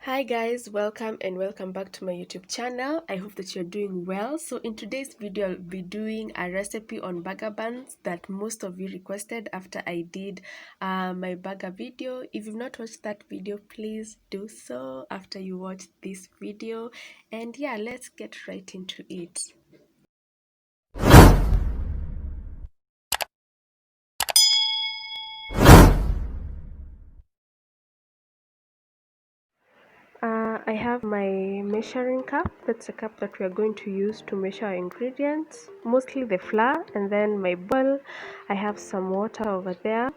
Hi guys, welcome back to my YouTube channel. I hope that you're doing well. So in today's video, I'll be doing a recipe on burger buns that most of you requested after I did my burger video. If you've not watched that video, please do so after you watch this video. And yeah, let's get right into it. I have my measuring cup. That's a cup that we are going to use to measure our ingredients, mostly the flour, and then my bowl. I have some water over there.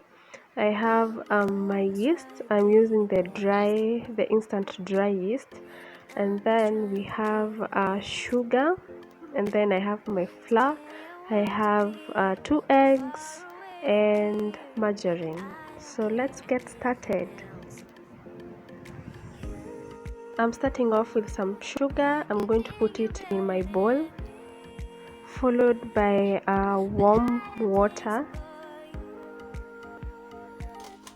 I have my yeast. I'm using the instant dry yeast, and then we have sugar, and then I have my flour. I have 2 eggs and margarine. So let's get started. I'm starting off with some sugar. I'm going to put it in my bowl, followed by warm water,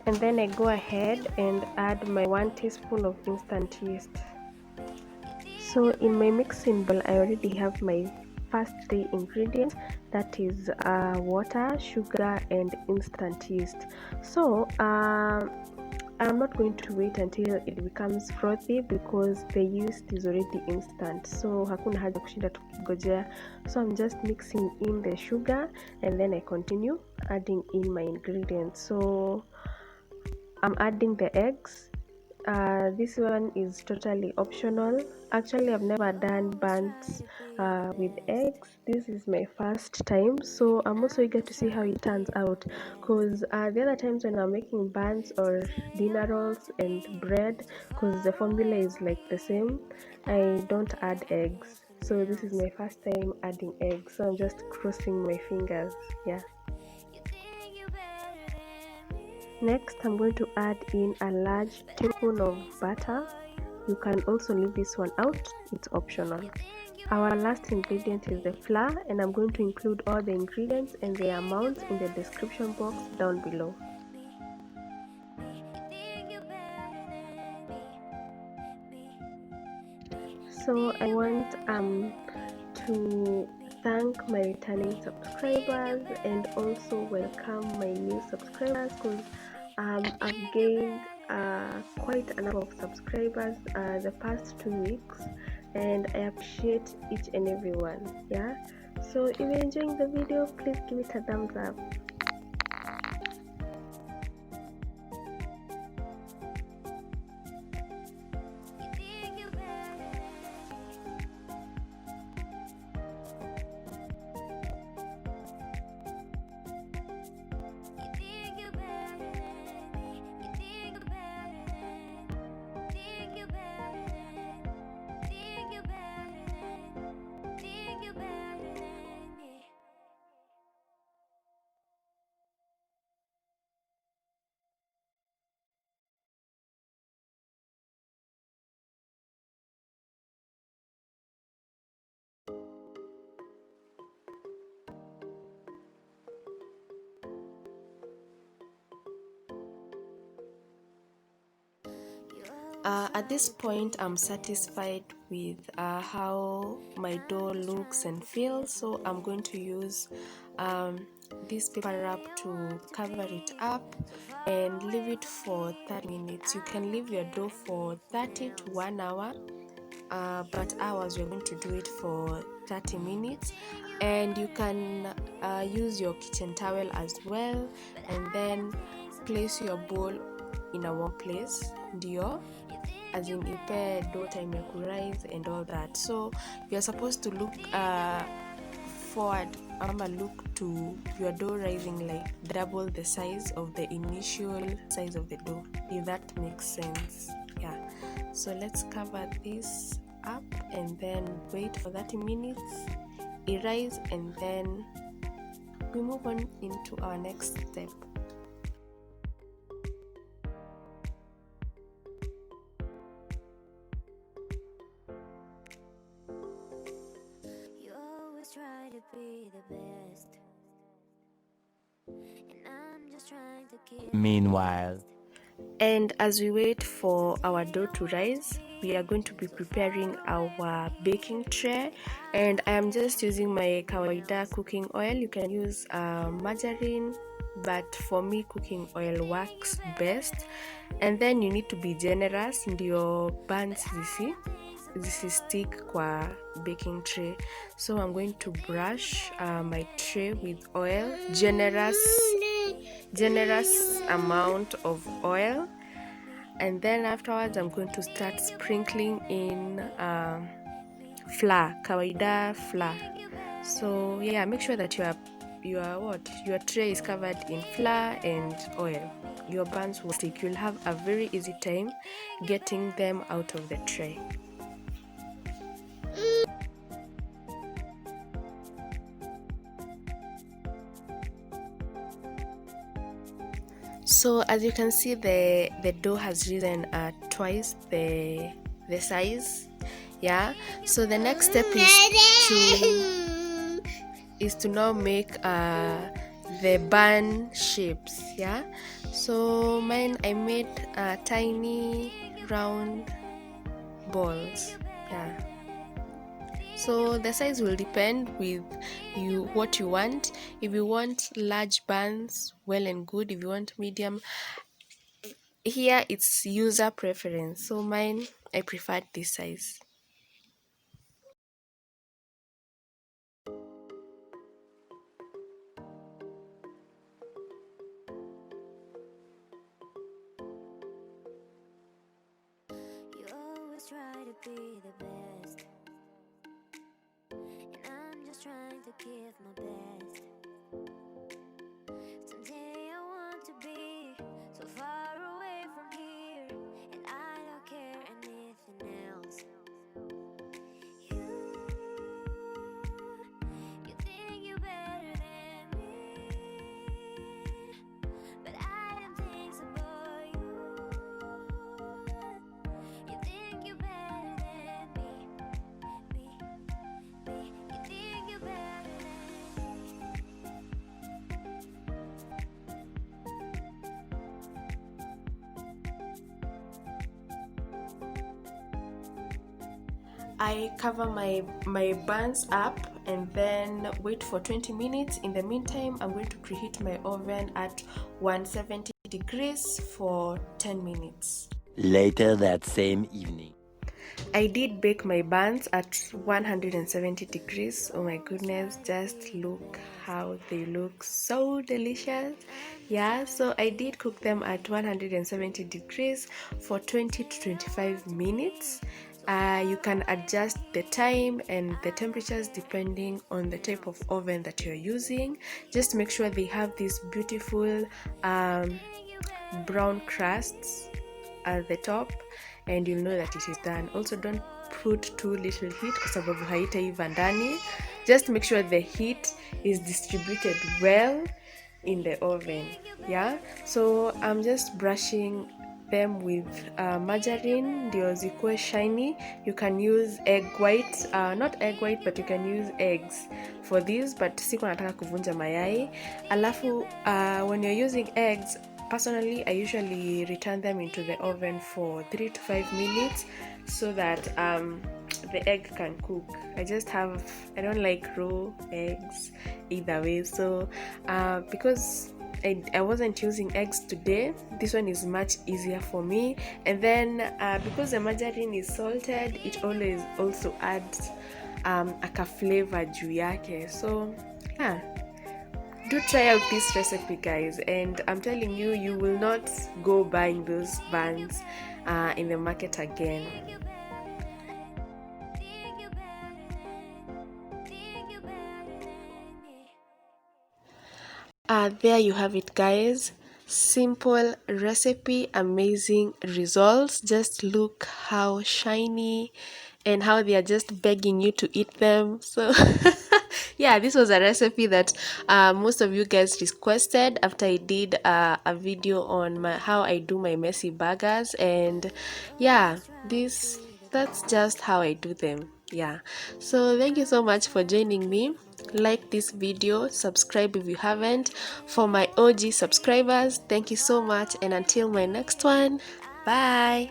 and then I go ahead and add my 1 teaspoon of instant yeast. So in my mixing bowl, I already have my first 3 ingredients, that is water, sugar, and instant yeast. So I'm not going to wait until it becomes frothy because the yeast is already instant, so hakuna haja kushinda tukigojea. So I'm just mixing in the sugar and then I continue adding in my ingredients. So I'm adding the eggs. This one is totally optional. Actually, I've never done buns with eggs. This is my first time, so I'm also eager to see how it turns out, because the other times when I'm making buns or dinner rolls and bread, because the formula is like the same, I don't add eggs. So this is my first time adding eggs, so I'm just crossing my fingers. Yeah. Next, I'm going to add in a large tablespoon of butter. You can also leave this one out, it's optional. Our last ingredient is the flour, and I'm going to include all the ingredients and their amounts in the description box down below. So I want to thank my returning subscribers and also welcome my new subscribers, because I've gained quite a number of subscribers the past 2 weeks, and I appreciate each and every one. Yeah, so if you're enjoying the video, please give it a thumbs up. At this point, I'm satisfied with how my dough looks and feels, so I'm going to use this paper wrap to cover it up and leave it for 30 minutes. You can leave your dough for 30 to 1 hour, but ours we're going to do it for 30 minutes, and you can use your kitchen towel as well, and then place your bowl in a warm place, ndio as in ipe dough time ya kurise and all that. So you're supposed to look forward, look to your dough rising like double the size of the initial size of the dough, if that makes sense. Yeah, so let's cover this up and then wait for 30 minutes, it rise, and then we move on into our next step. Try to be the best, and I'm just trying to keep. Meanwhile, and as we wait for our dough to rise, we are going to be preparing our baking tray, and I am just using my kawaida cooking oil. You can use margarine, but for me cooking oil works best. And then you need to be generous ndio buns zisistick kwa baking tray. So I'm going to brush my tray with oil, generous amount of oil, and then afterwards I'm going to start sprinkling in flour, kawaida flour. So yeah, make sure that your tray is covered in flour and oil. Your buns will stick. You'll have a very easy time getting them out of the tray. So as you can see, the dough has risen twice the size. Yeah, so the next step is to now make the bun shapes. Yeah, so mine, I made tiny round balls. Yeah, so the size will depend with what you want. If you want large buns, well and good. If you want medium, here it's user preference. So mine, I preferred this size. You always try to be the best, and I'm just trying to give my best. Someday I want to be so far away from here, and I don't care anything else. You think you're better than me, but I don't think so for you. You think you're better than me. You think you're better than I cover my buns up and then wait for 20 minutes. In the meantime, I'm going to preheat my oven at 170 degrees for 10 minutes. Later that same evening, I did bake my buns at 170 degrees. Oh my goodness, just look how they look, so delicious. Yeah, so I did cook them at 170 degrees for 20 to 25 minutes. You can adjust the time and the temperatures depending on the type of oven that you're using. Just make sure they have these beautiful brown crusts at the top, and you'll know that it is done. Also, don't put too little heat kwa sababu haitaiva ndani. Just make sure the heat is distributed well in the oven. Yeah, so I'm just brushing them with margarine ndio zikuwe shiny. You can use egg white, not egg white, but you can use eggs for this, but siko nataka kuvunja mayai. Alafu when you're using eggs, personally I usually return them into the oven for 3 to 5 minutes so that the egg can cook. I don't like raw eggs either way, so because I wasn't using eggs today, this one is much easier for me. And then because the margarine is salted, it always also adds a flavor juu yake. So yeah, do try out this recipe, guys, and I'm telling you, you will not go buying those buns in the market again. There you have it, guys. Simple recipe, amazing results. Just look how shiny and how they are just begging you to eat them. So yeah, this was a recipe that most of you guys requested after I did a video on how I do my messy burgers, and yeah, that's just how I do them. Yeah, so thank you so much for joining me. Like this video, subscribe if you haven't. For my OG subscribers, thank you so much, and until my next one, bye.